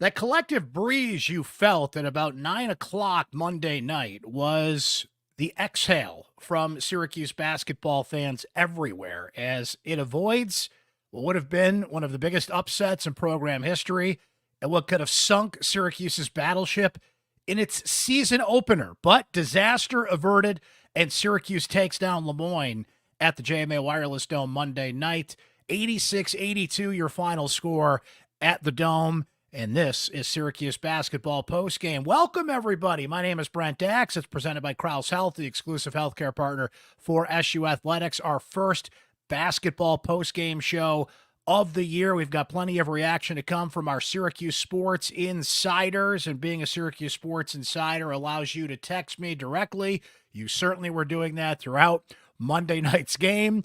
That collective breeze you felt at about 9 o'clock Monday night was the exhale from Syracuse basketball fans everywhere as it avoids what would have been one of the biggest upsets in program history and what could have sunk Syracuse's battleship in its season opener. But disaster averted, and Syracuse takes down Moyne at the JMA Wireless Dome Monday night. 86-82 your final score at the Dome. And this is Syracuse Basketball Postgame. Welcome, everybody. My name is Brent Axe. It's presented by Krause Health, the exclusive healthcare partner for SU Athletics. Our first basketball postgame show of the year. We've got plenty of reaction to come from our Syracuse Sports Insiders, and being a Syracuse Sports Insider allows you to text me directly. You certainly were doing that throughout Monday night's game.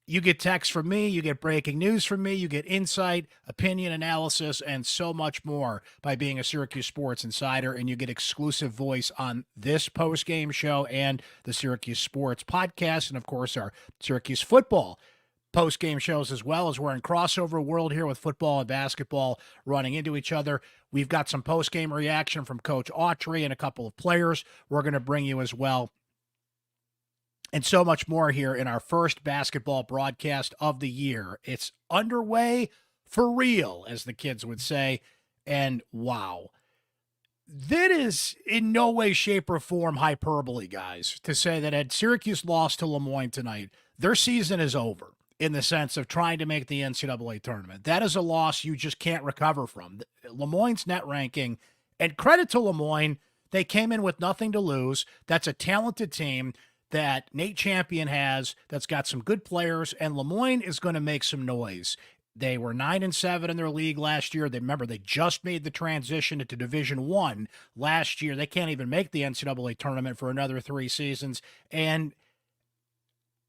You get text from me, you get breaking news from me, you get insight, opinion, analysis, and so much more by being a Syracuse Sports Insider, and you get exclusive voice on this post-game show and the Syracuse Sports podcast, and of course our Syracuse football post-game shows as well, as we're in crossover world here with football and basketball running into each other. We've got some post-game reaction from Coach Autry and a couple of players we're going to bring you as well, and so much more here in our first basketball broadcast of the year. It's underway for real, as the kids would say. And wow, that is in no way, shape, or form hyperbole, guys, to say that had Syracuse lost to Moyne tonight, their season is over in the sense of trying to make the NCAA tournament. That is a loss you just can't recover from. Moyne's net ranking, and credit to Moyne, they came in with nothing to lose. That's a talented team that Nate Champion has, that's got some good players, and Moyne is going to make some noise. They were 9-7 in their league last year. They just made the transition into Division I last year. They can't even make the NCAA tournament for another 3 seasons. And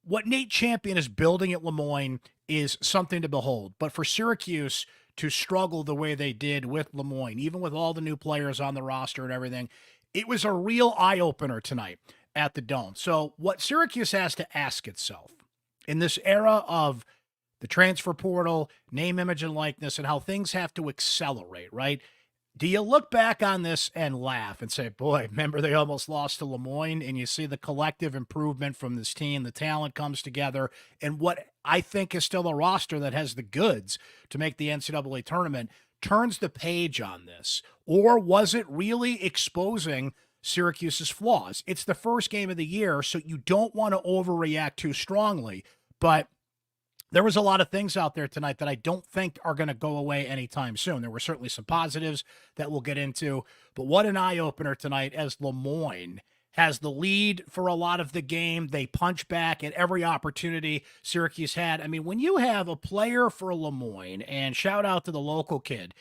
what Nate Champion is building at Moyne is something to behold. But for Syracuse to struggle the way they did with Moyne, even with all the new players on the roster and everything, it was a real eye-opener tonight at the Dome. So what Syracuse has to ask itself in this era of the transfer portal, name, image, and likeness, and how things have to accelerate, right? Do you look back on this and laugh and say, boy, remember they almost lost to Moyne, and you see the collective improvement from this team, the talent comes together, and what I think is still a roster that has the goods to make the NCAA tournament turns the page on this? Or was it really exposing Syracuse's flaws? It's the first game of the year, so you don't want to overreact too strongly, but there was a lot of things out there tonight that I don't think are going to go away anytime soon. There were certainly some positives that we'll get into, but what an eye-opener tonight as Moyne has the lead for a lot of the game. They punch back at every opportunity Syracuse had. I mean, when you have a player for Moyne, and shout out to the local kid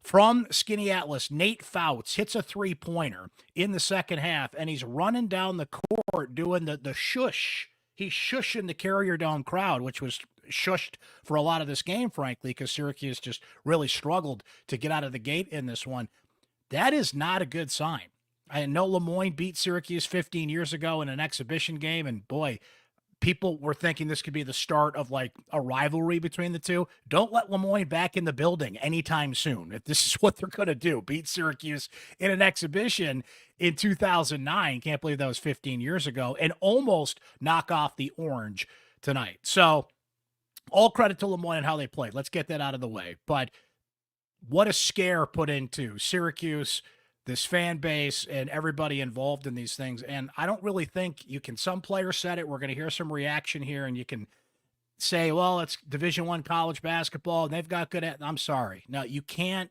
from Skinny Atlas, Nate Fouts, hits a three-pointer in the second half, and he's running down the court doing the shush. He's shushing the Carrier Dome crowd, which was shushed for a lot of this game, frankly, because Syracuse just really struggled to get out of the gate in this one. That is not a good sign. I know Moyne beat Syracuse 15 years ago in an exhibition game, and boy, people were thinking this could be the start of like a rivalry between the two. Don't let Moyne back in the building anytime soon. If this is what they're going to do, beat Syracuse in an exhibition in 2009, can't believe that was 15 years ago, and almost knock off the Orange tonight. So all credit to Moyne and how they played. Let's get that out of the way. But what a scare put into Syracuse, this fan base, and everybody involved in these things. And I don't really think you can, some players said it, we're going to hear some reaction here, and you can say, well, it's Division I college basketball, and they've got good I'm sorry. No, you can't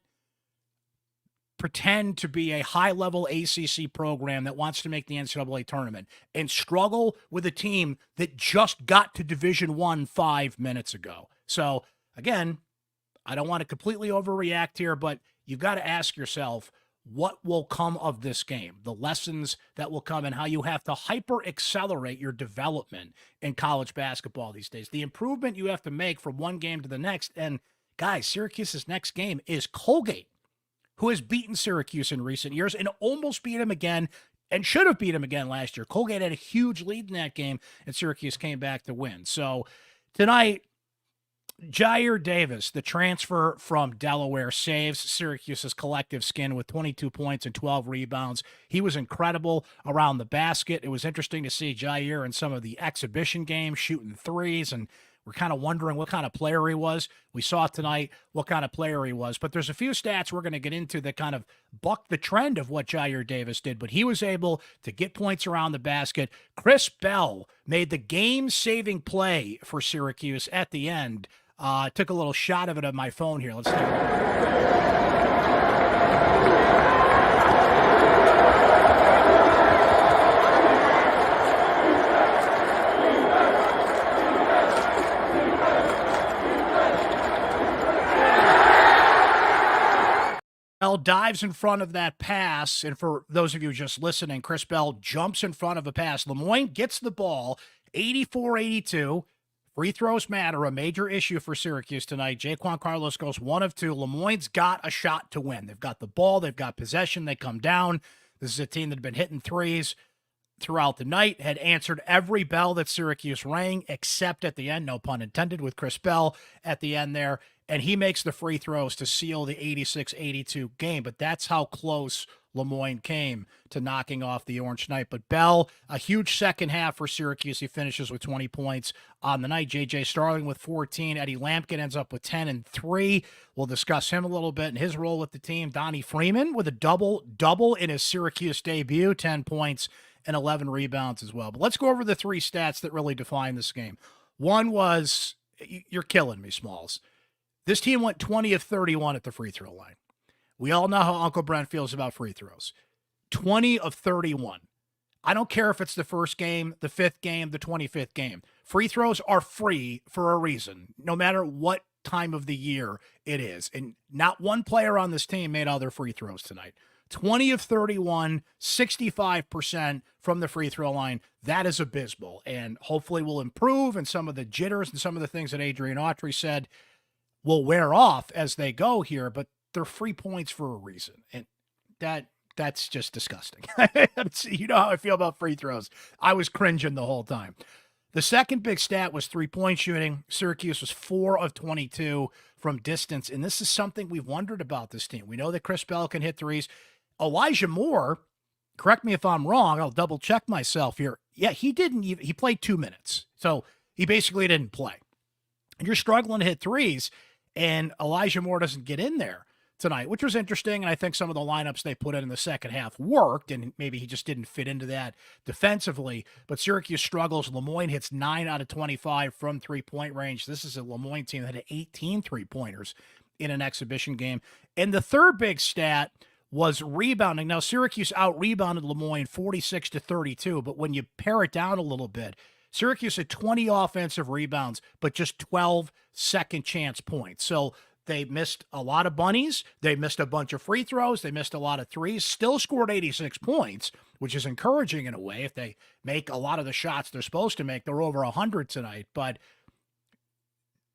pretend to be a high-level ACC program that wants to make the NCAA tournament and struggle with a team that just got to Division I 5 minutes ago. So, again, I don't want to completely overreact here, but you've got to ask yourself, what will come of this game, the lessons that will come, and how you have to hyper accelerate your development in college basketball these days, the improvement you have to make from one game to the next. And guys, Syracuse's next game is Colgate, who has beaten Syracuse in recent years and almost beat him again and should have beat him again last year. Colgate had a huge lead in that game, and Syracuse came back to win. So tonight, Jair Davis, the transfer from Delaware, saves Syracuse's collective skin with 22 points and 12 rebounds. He was incredible around the basket. It was interesting to see Jair in some of the exhibition games shooting threes, and we're kind of wondering what kind of player he was. We saw tonight what kind of player he was, but there's a few stats we're going to get into that kind of buck the trend of what Jair Davis did, but he was able to get points around the basket. Chris Bell made the game-saving play for Syracuse at the end. Took a little shot of it on my phone here. Let's take a look. Bell dives in front of that pass, and for those of you just listening, Chris Bell jumps in front of a pass. Moyne gets the ball, 84-82. Free throws matter, a major issue for Syracuse tonight. Jaquan Carlos goes 1 of 2. Moyne's got a shot to win. They've got the ball. They've got possession. They come down. This is a team that had been hitting threes throughout the night, had answered every bell that Syracuse rang, except at the end, no pun intended, with Chris Bell at the end there. And he makes the free throws to seal the 86-82 game. But that's how close Moyne came to knocking off the Orange Knight. But Bell, a huge second half for Syracuse. He finishes with 20 points on the night. J.J. Starling with 14. Eddie Lampkin ends up with 10 and 3. We'll discuss him a little bit and his role with the team. Donnie Freeman with a double in his Syracuse debut, 10 points and 11 rebounds as well. But let's go over the 3 stats that really define this game. One was, you're killing me, Smalls. This team went 20 of 31 at the free throw line. We all know how Uncle Brent feels about free throws. 20 of 31. I don't care if it's the first game, the 5th game, the 25th game. Free throws are free for a reason, no matter what time of the year it is. And not one player on this team made all their free throws tonight. 20 of 31, 65% from the free throw line. That is abysmal, and hopefully will improve, and some of the jitters and some of the things that Adrian Autry said will wear off as they go here, but they're free points for a reason, and that's just disgusting. You know how I feel about free throws. I was cringing the whole time. The second big stat was three-point shooting. Syracuse was 4 of 22 from distance, and this is something we've wondered about this team. We know that Chris Bell can hit threes. Elijah Moore, correct me if I'm wrong, I'll double-check myself here. Yeah, he played 2 minutes, so he basically didn't play. And you're struggling to hit threes, and Elijah Moore doesn't get in there tonight, which was interesting, and I think some of the lineups they put in the second half worked, and maybe he just didn't fit into that defensively, but Syracuse struggles. Moyne hits 9 out of 25 from three-point range. This is a Moyne team that had 18 three-pointers in an exhibition game. And the third big stat was rebounding. Now, Syracuse out-rebounded Moyne 46-32, but when you pare it down a little bit, Syracuse had 20 offensive rebounds, but just 12 second-chance points. So they missed a lot of bunnies. They missed a bunch of free throws. They missed a lot of threes. Still scored 86 points, which is encouraging in a way. If they make a lot of the shots they're supposed to make, they're over 100 tonight. But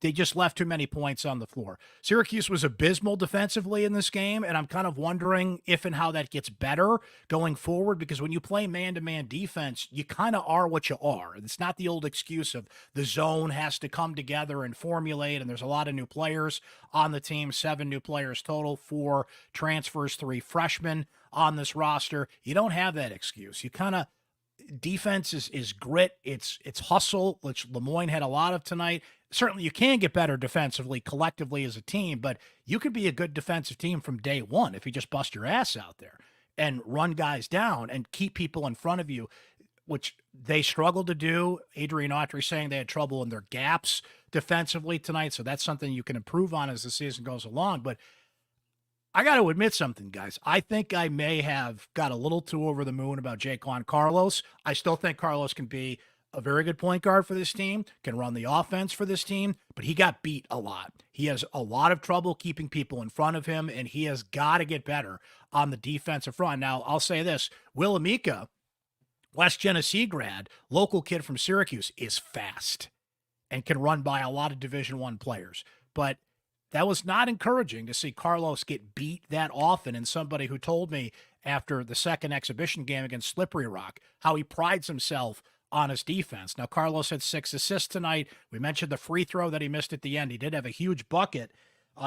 they just left too many points on the floor. Syracuse was abysmal defensively in this game, and I'm kind of wondering if and how that gets better going forward, because when you play man-to-man defense, you kind of are what you are. It's not the old excuse of the zone has to come together and formulate, and there's a lot of new players on the team, 7 new players total, 4 transfers, 3 freshmen on this roster. You don't have that excuse. You kind of defense is grit, it's hustle, which Moyne had a lot of tonight. Certainly you can get better defensively collectively as a team, but you could be a good defensive team from day one if you just bust your ass out there and run guys down and keep people in front of you, which they struggled to do. Adrian Autry saying they had trouble in their gaps defensively tonight, so that's something you can improve on as the season goes along. But I got to admit something, guys. I think I may have got a little too over the moon about Jaquan Carlos. I still think Carlos can be a very good point guard for this team, can run the offense for this team, but he got beat a lot. He has a lot of trouble keeping people in front of him, and he has got to get better on the defensive front. Now, I'll say this. Will Amika, West Genesee grad, local kid from Syracuse, is fast and can run by a lot of Division I players. But that was not encouraging to see Carlos get beat that often, and somebody who told me after the second exhibition game against Slippery Rock how he prides himself on his defense. Now, Carlos had 6 assists tonight. We mentioned the free throw that he missed at the end. He did have a huge bucket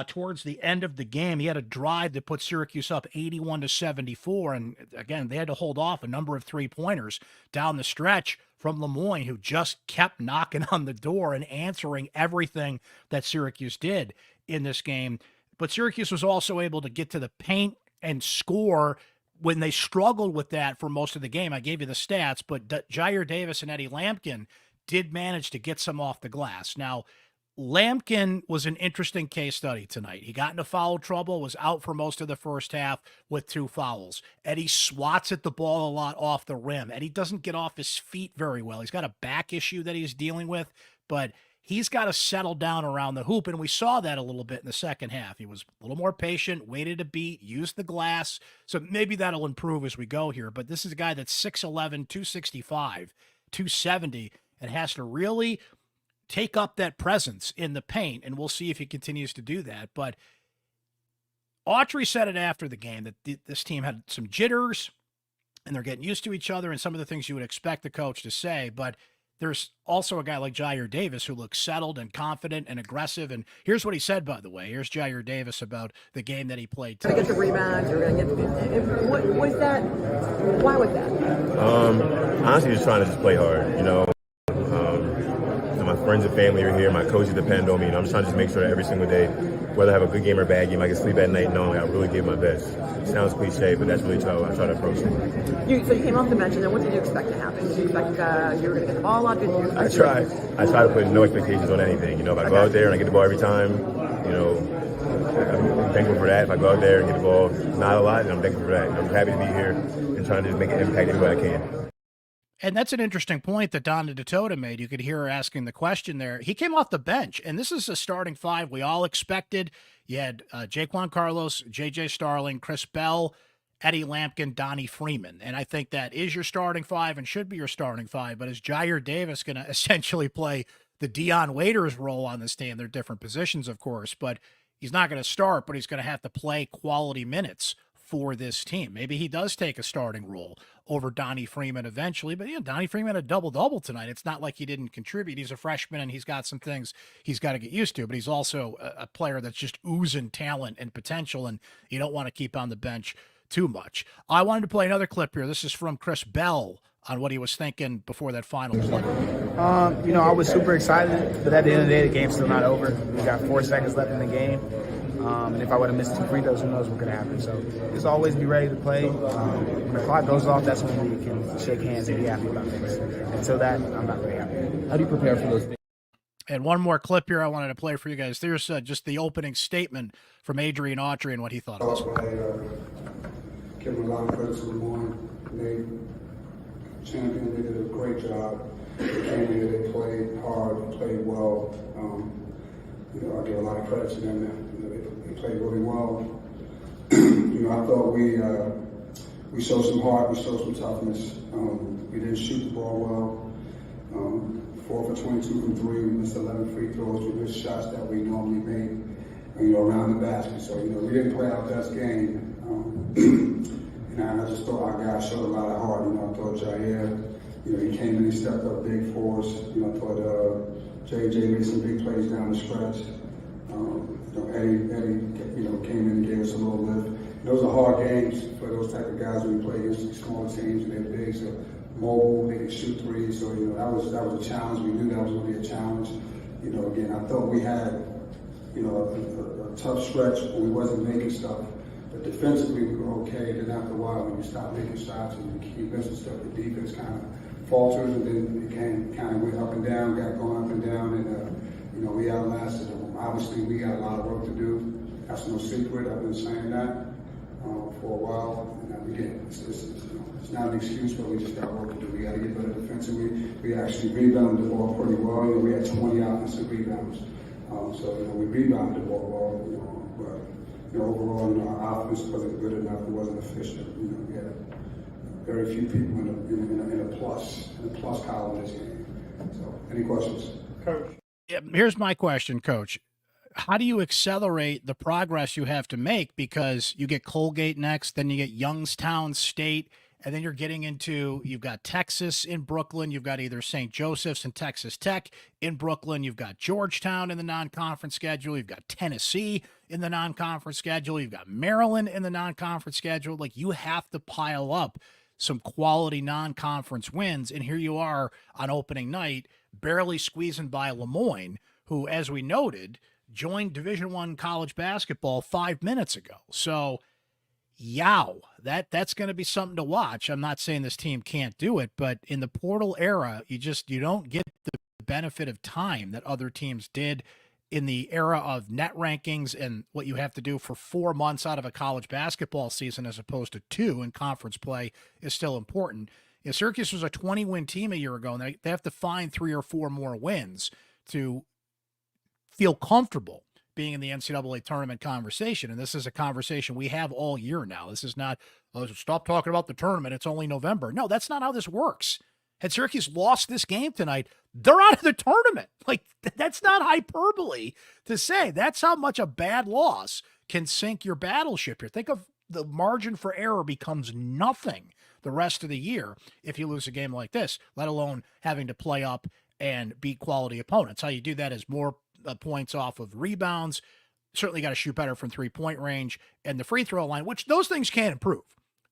towards the end of the game. He had a drive that put Syracuse up 81-74. And again, they had to hold off a number of 3-pointers down the stretch from Moyne, who just kept knocking on the door and answering everything that Syracuse did in this game. But Syracuse was also able to get to the paint and score when they struggled with that for most of the game. I gave you the stats, but Jair Davis and Eddie Lampkin did manage to get some off the glass. Now, Lampkin was an interesting case study tonight. He got into foul trouble, was out for most of the first half with 2 fouls. Eddie swats at the ball a lot off the rim. Eddie doesn't get off his feet very well. He's got a back issue that he's dealing with, but he's got to settle down around the hoop, and we saw that a little bit in the second half. He was a little more patient, waited a beat, used the glass, so maybe that'll improve as we go here. But this is a guy that's 6'11", 265, 270, and has to really take up that presence in the paint, and we'll see if he continues to do that. But Autry said it after the game that this team had some jitters, and they're getting used to each other, and some of the things you would expect the coach to say, but there's also a guy like Jair Davis who looks settled and confident and aggressive. And here's what he said, by the way. Here's Jair Davis about the game that he played today. You're going to get the rebounds. You're going to get what was that? Why was that? Honestly, just trying to just play hard, my friends and family are here. My coaches depend on me. I'm just trying to just make sure that every single day, whether I have a good game or a bad game, I can sleep at night knowing I really give my best. It sounds cliche, but that's really how I try to approach it. So you came off the bench, and then what did you expect to happen? Did you expect you were going to get the ball up? I try to put no expectations on anything. If I go out there and I get the ball every time, I'm thankful for that. If I go out there and get the ball not a lot, then I'm thankful for that. I'm happy to be here and trying to just make an impact any way I can. And that's an interesting point that Donna DeToda made. You could hear her asking the question there. He came off the bench, and this is a starting 5 we all expected. You had Jaquan Carlos, J.J. Starling, Chris Bell, Eddie Lampkin, Donnie Freeman. And I think that is your starting 5 and should be your starting 5. But is Jair Davis going to essentially play the Dion Waiters role on this team? They're different positions, of course, but he's not going to start, but he's going to have to play quality minutes for this team. Maybe he does take a starting role over Donnie Freeman eventually, but Donnie Freeman had a double-double tonight. It's not like he didn't contribute. He's a freshman, and he's got some things he's got to get used to, but he's also a player that's just oozing talent and potential, and you don't want to keep on the bench too much. I wanted to play another clip here. This is from Chris Bell on what he was thinking before that final play. I was super excited, but at the end of the day, the game's still not over. We got 4 seconds left in the game. And if I would have missed 2 free throws, who knows what could happen. So just always be ready to play. When the clock goes off, that's when we can shake hands and be happy about things. Until that, I'm not very happy. How do you prepare for those things? And one more clip here I wanted to play for you guys. There's just the opening statement from Adrian Autry and what he thought of this one. Give him a lot of credit to Moyne. They champion. They did a great job. They came here. They played hard. They played well. I give a lot of credit to them. They played really well. I thought we showed some heart. We showed some toughness. We didn't shoot the ball well. 4 for 22 from 3. We missed 11 free throws. We missed shots that we normally make, around the basket. So, we didn't play our best game. And I just thought our guys showed a lot of heart. I thought Jair, he came in, he stepped up big for us. I thought JJ made some big plays down the stretch. Eddie, came in and gave us a little lift. Those are hard games for those type of guys when we play against these small teams, and they're big, so mobile, they can shoot threes. So, that was a challenge. We knew that was going to be a challenge. Again, I thought we had, a tough stretch when we wasn't making stuff. But defensively, we were okay. Then after a while, when you stop making shots and you keep missing stuff, the defense kind of falters, and then it kind of went up and down, got going up and down, and we outlasted them. Obviously, we got a lot of work to do. That's no secret. I've been saying that for a while. And again, it's not an excuse, but we just got work to do. We got to get better defensively. We actually rebounded the ball pretty well. We had 20 offensive rebounds. So we rebounded the ball well. But overall, our offense wasn't good enough. It wasn't efficient. We had very few people in a plus column this game. So, any questions, Coach? Yeah, here's my question, Coach. How do you accelerate the progress you have to make? Because you get Colgate next, then you get Youngstown State, And then you're getting into, you've got Texas in Brooklyn. You've got either St. Joseph's and Texas Tech in Brooklyn. You've got Georgetown in the non-conference schedule. You've got Tennessee in the non-conference schedule. You've got Maryland in the non-conference schedule. Like, you have to pile up some quality non-conference wins. And here you are on opening night, barely squeezing by Moyne, who, as we noted, joined Division I college basketball 5 minutes ago. So, yow, that's going to be something to watch. I'm not saying this team can't do it, but in the portal era, you don't get the benefit of time that other teams did in the era of net rankings and what you have to do for 4 months out of a college basketball season as opposed to 2 in conference play is still important. You know, Syracuse was a 20-win team a year ago, and they have to find 3 or 4 more wins to feel comfortable being in the NCAA tournament conversation. And this is a conversation we have all year now. This is not, oh, stop talking about the tournament, it's only November. No, that's not how this works. Had Syracuse lost this game tonight, they're out of the tournament. Like, that's not hyperbole to say. That's how much a bad loss can sink your battleship here. Think of the margin for error becomes nothing the rest of the year if you lose a game like this, let alone having to play up and beat quality opponents. How you do that is more points off of rebounds. Certainly got to shoot better from 3-point range and the free throw line, which those things can improve.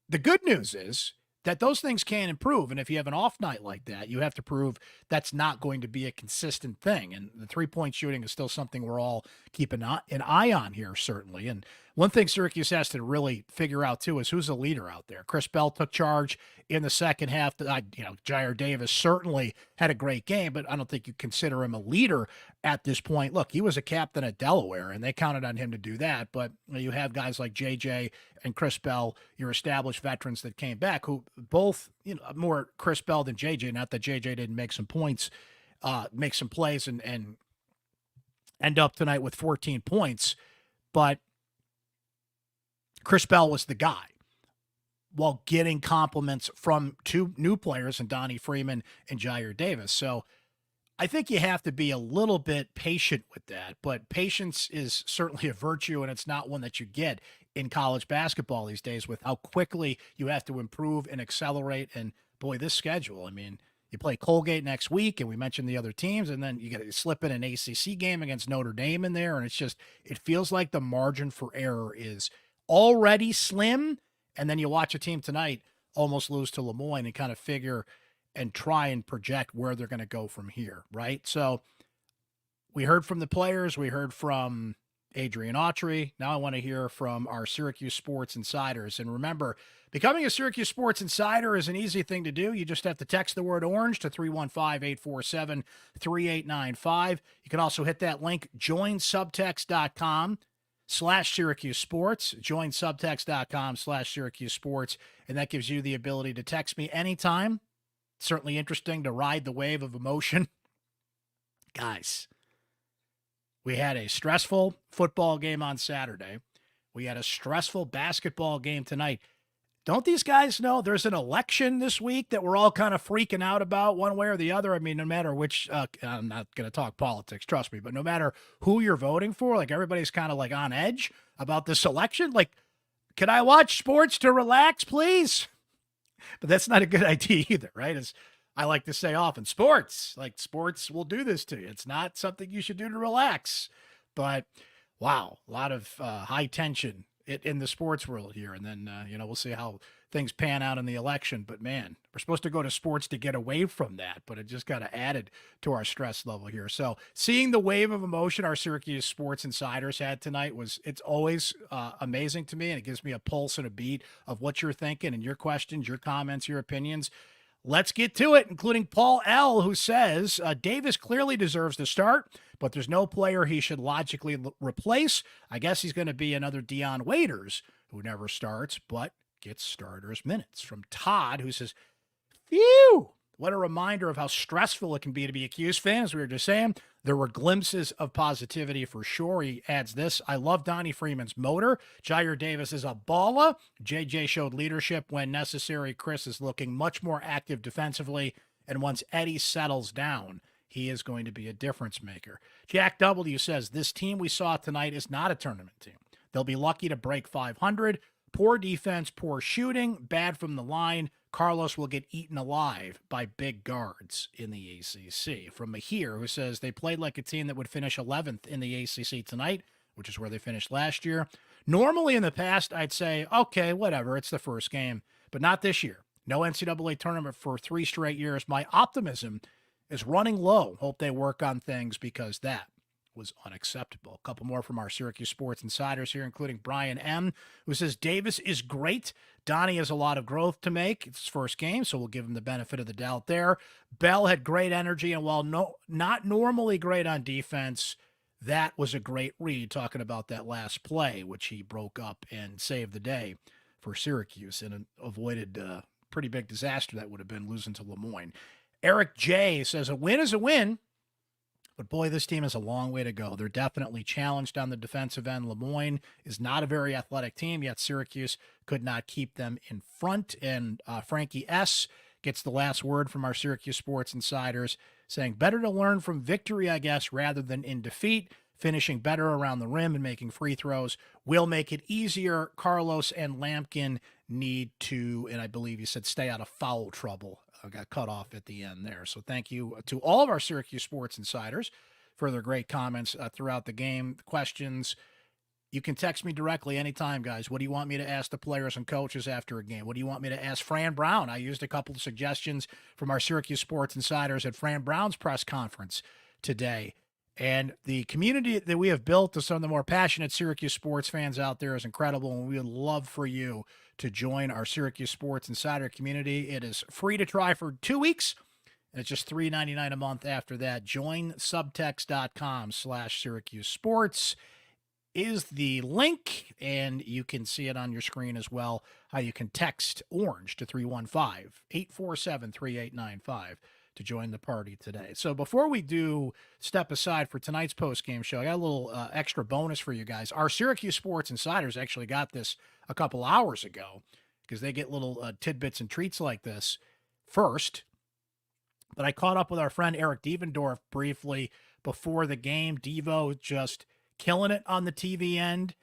The good news is that those things can improve. And if you have an off night like that, you have to prove that's not going to be a consistent thing. And the 3-point shooting is still something we're all keeping an eye on here, certainly. And one thing Syracuse has to really figure out, too, is who's the leader out there. Chris Bell took charge in the second half. Jair Davis certainly had a great game, but I don't think you consider him a leader at this point. Look, he was a captain at Delaware, and they counted on him to do that. But you have guys like JJ and Chris Bell, your established veterans that came back, who both, more Chris Bell than JJ. Not that JJ didn't make some points, make some plays, and end up tonight with 14 points. But Chris Bell was the guy while getting compliments from 2 new players in Donnie Freeman and Jair Davis. So I think you have to be a little bit patient with that, but patience is certainly a virtue, and it's not one that you get in college basketball these days with how quickly you have to improve and accelerate. And boy, this schedule, I mean, you play Colgate next week, and we mentioned the other teams, and then you got to slip in an ACC game against Notre Dame in there, and it feels like the margin for error is already slim. And then you watch a team tonight almost lose to Moyne and kind of figure and try and project where they're going to go from here, right? So we heard from the players. We heard from Adrian Autry. Now I want to hear from our Syracuse Sports Insiders. And remember, becoming a Syracuse Sports Insider is an easy thing to do. You just have to text the word orange to 315-847-3895. You can also hit that link, joinsubtext.com/Syracuse Sports, joinsubtext.com/Syracuse Sports, and that gives you the ability to text me anytime. Certainly interesting to ride the wave of emotion. Guys, we had a stressful football game on Saturday. We had a stressful basketball game tonight. Don't these guys know there's an election this week that we're all kind of freaking out about one way or the other? I mean, no matter which, I'm not going to talk politics, trust me, but no matter who you're voting for, like, everybody's kind of like on edge about this election. Like, can I watch sports to relax, please? But that's not a good idea either, right? As I like to say often, sports will do this to you. It's not something you should do to relax. But wow, a lot of high tension in the sports world here. And then, we'll see how things pan out in the election. But man, we're supposed to go to sports to get away from that, but it just got added to our stress level here. So seeing the wave of emotion our Syracuse Sports Insiders had tonight it's always amazing to me. And it gives me a pulse and a beat of what you're thinking and your questions, your comments, your opinions. Let's get to it, including Paul L., who says, Davis clearly deserves to start, but there's no player he should logically replace. I guess he's going to be another Dion Waiters, who never starts, but gets starters minutes. From Todd, who says, phew, what a reminder of how stressful it can be to be a Cuse fan. As we were just saying, there were glimpses of positivity for sure. He adds this: I love Donnie Freeman's motor. Jair Davis is a baller. JJ showed leadership when necessary. Chris is looking much more active defensively. And once Eddie settles down, he is going to be a difference maker. Jack W. says, this team we saw tonight is not a tournament team. They'll be lucky to break 500, poor defense, poor shooting, bad from the line. Carlos will get eaten alive by big guards in the ACC. From Mahir, who says they played like a team that would finish 11th in the ACC tonight, which is where they finished last year. Normally in the past, I'd say, okay, whatever, it's the first game, but not this year. No NCAA tournament for 3 straight years. My optimism is running low. Hope they work on things because that was unacceptable. A couple more from our Syracuse Sports Insiders here, including Brian M., who says Davis is great. Donnie has a lot of growth to make. It's his first game, so we'll give him the benefit of the doubt there. Bell had great energy, and while not normally great on defense, that was a great read, talking about that last play, which he broke up and saved the day for Syracuse and avoided a pretty big disaster that would have been losing to Moyne. Eric J. says a win is a win, but boy, this team has a long way to go. They're definitely challenged on the defensive end. Moyne is not a very athletic team, yet Syracuse could not keep them in front. And Frankie S. gets the last word from our Syracuse Sports Insiders, saying better to learn from victory, I guess, rather than in defeat. Finishing better around the rim and making free throws will make it easier. Carlos and Lampkin need to, and I believe you said, stay out of foul trouble. Got cut off at the end there. So thank you to all of our Syracuse Sports Insiders for their great comments throughout the game. Questions, you can text me directly anytime, guys. What do you want me to ask the players and coaches after a game? What do you want me to ask Fran Brown? I used a couple of suggestions from our Syracuse Sports Insiders at Fran Brown's press conference today. And the community that we have built to some of the more passionate Syracuse sports fans out there is incredible, and we would love for you to join our Syracuse Sports Insider community. It is free to try for 2 weeks, and it's just $3.99 a month after that. Join subtext.com/Syracuse Sports is the link, and you can see it on your screen as well, how you can text ORANGE to 315-847-3895. to join the party today. So before we do step aside for tonight's post-game show, I got a little extra bonus for you guys. Our Syracuse Sports Insiders actually got this a couple hours ago because they get little tidbits and treats like this first. But I caught up with our friend Eric Devendorf briefly before the game. Devo just killing it on the TV end.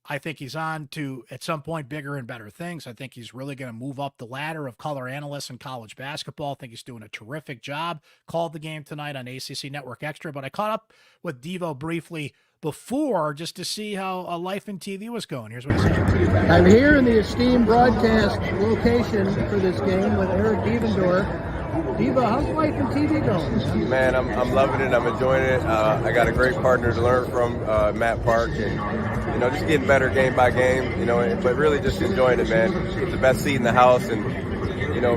I think he's on to, at some point, bigger and better things. I think he's really going to move up the ladder of color analysts in college basketball. I think he's doing a terrific job. Called the game tonight on ACC Network Extra, but I caught up with Devo briefly before just to see how life in TV was going. Here's what he said. I'm here in the esteemed broadcast location for this game with Eric Devendorf. Devo, how's life in TV going? Man, I'm loving it. I'm enjoying it. I got a great partner to learn from, Matt Park, and just getting better game by game. But really just enjoying it, man. It's the best seat in the house, and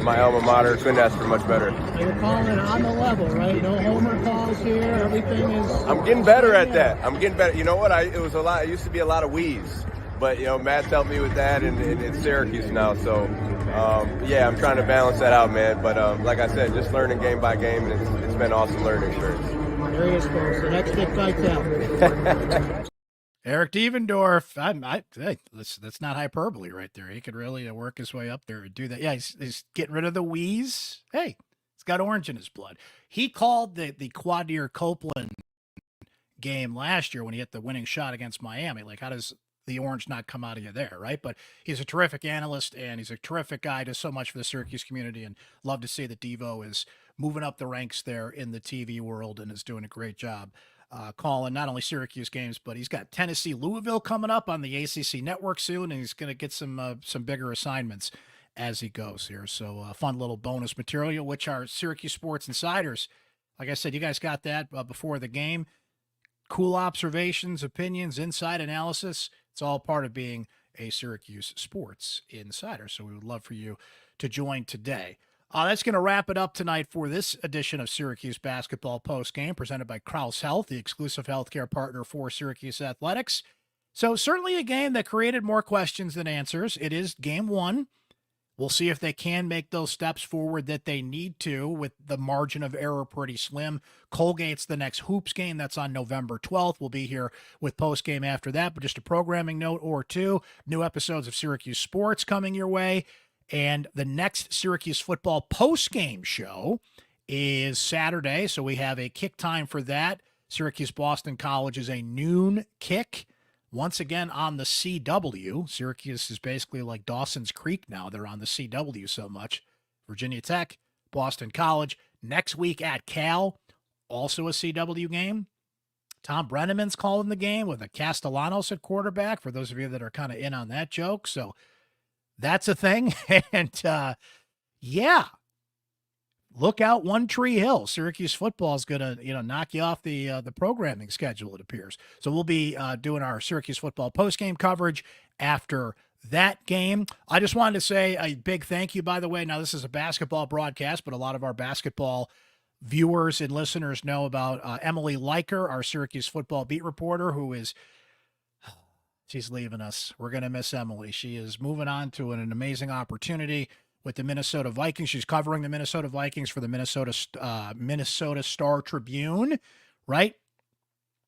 my alma mater couldn't ask for much better. You're calling on the level, right? No homer calls here. Everything is. I'm getting better at that. I'm getting better. You know what? It used to be a lot of wheeze. But, Matt's helped me with that, and it's Syracuse now. So, I'm trying to balance that out, man. But like I said, just learning game by game, and it's been an awesome learning experience. There he is, folks. The next big fight out. Eric Devendorf, hey, that's not hyperbole right there. He could really work his way up there and do that. Yeah, he's getting rid of the wheeze. Hey, he's got orange in his blood. He called the Quadir Copeland game last year when he hit the winning shot against Miami. Like, how does the orange not come out of you there, right? But he's a terrific analyst, and he's a terrific guy, does so much for the Syracuse community, and love to see that Devo is moving up the ranks there in the TV world and is doing a great job calling not only Syracuse games, but he's got Tennessee Louisville coming up on the ACC network soon, and he's going to get some bigger assignments as he goes here. So fun little bonus material, which our Syracuse Sports Insiders, like I said, you guys got that before the game. Cool observations, opinions, inside analysis. It's all part of being a Syracuse Sports Insider. So we would love for you to join today. That's going to wrap it up tonight for this edition of Syracuse Basketball Postgame, presented by Krause Health, the exclusive healthcare partner for Syracuse Athletics. So certainly a game that created more questions than answers. It is game one. We'll see if they can make those steps forward that they need to, with the margin of error pretty slim. Colgate's the next Hoops game. That's on November 12th. We'll be here with postgame after that, but just a programming note or two. New episodes of Syracuse Sports coming your way. And the next Syracuse football postgame show is Saturday, so we have a kick time for that. Syracuse Boston College is a noon kick once again on the CW. Syracuse is basically like Dawson's Creek now. They're on the CW so much. Virginia Tech, Boston College. Next week at Cal, also a CW game. Tom Brenneman's calling the game with a Castellanos at quarterback, for those of you that are kind of in on that joke. So that's a thing. And yeah, look out One Tree Hill. Syracuse football is going to, knock you off the programming schedule, it appears. So we'll be doing our Syracuse football postgame coverage after that game. I just wanted to say a big thank you, by the way. Now, this is a basketball broadcast, but a lot of our basketball viewers and listeners know about Emily Leiker, our Syracuse football beat reporter, she's leaving us. We're going to miss Emily. She is moving on to an amazing opportunity with the Minnesota Vikings. She's covering the Minnesota Vikings for the Minnesota Star Tribune, right?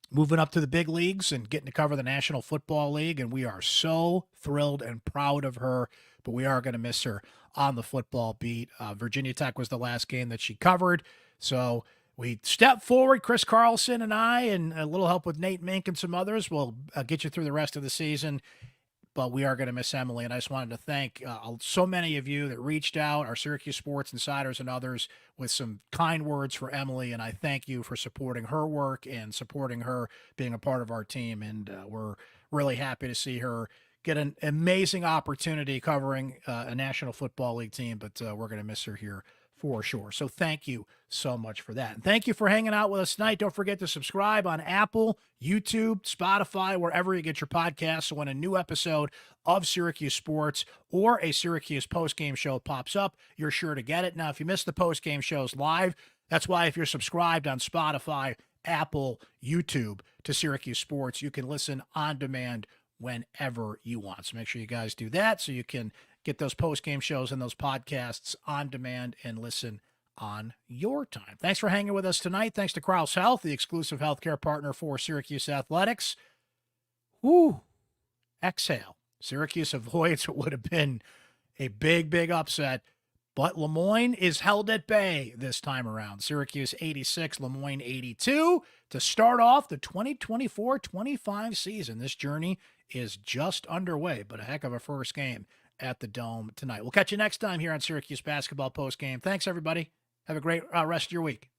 Moving up to the big leagues and getting to cover the National Football League, and we are so thrilled and proud of her, but we are going to miss her on the football beat. Virginia Tech was the last game that she covered, so we step forward, Chris Carlson and I, and a little help with Nate Mink and some others will get you through the rest of the season. But we are going to miss Emily, and I just wanted to thank so many of you that reached out, our Syracuse Sports Insiders and others, with some kind words for Emily, and I thank you for supporting her work and supporting her being a part of our team, and we're really happy to see her get an amazing opportunity covering a National Football League team, but we're going to miss her here for sure. So thank you so much for that. And thank you for hanging out with us tonight. Don't forget to subscribe on Apple, YouTube, Spotify, wherever you get your podcasts. So when a new episode of Syracuse Sports or a Syracuse postgame show pops up, you're sure to get it. Now, if you missed the postgame shows live, that's why if you're subscribed on Spotify, Apple, YouTube to Syracuse Sports, you can listen on demand whenever you want. So make sure you guys do that so you can get those post-game shows and those podcasts on demand and listen on your time. Thanks for hanging with us tonight. Thanks to Crouse Health, the exclusive healthcare partner for Syracuse Athletics. Woo! Exhale. Syracuse avoids what would have been a big, big upset, but Moyne is held at bay this time around. Syracuse 86, Moyne 82 to start off the 2024-25 season. This journey is just underway, but a heck of a first game at the Dome tonight. We'll catch you next time here on Syracuse Basketball Postgame. Thanks, everybody. Have a great rest of your week.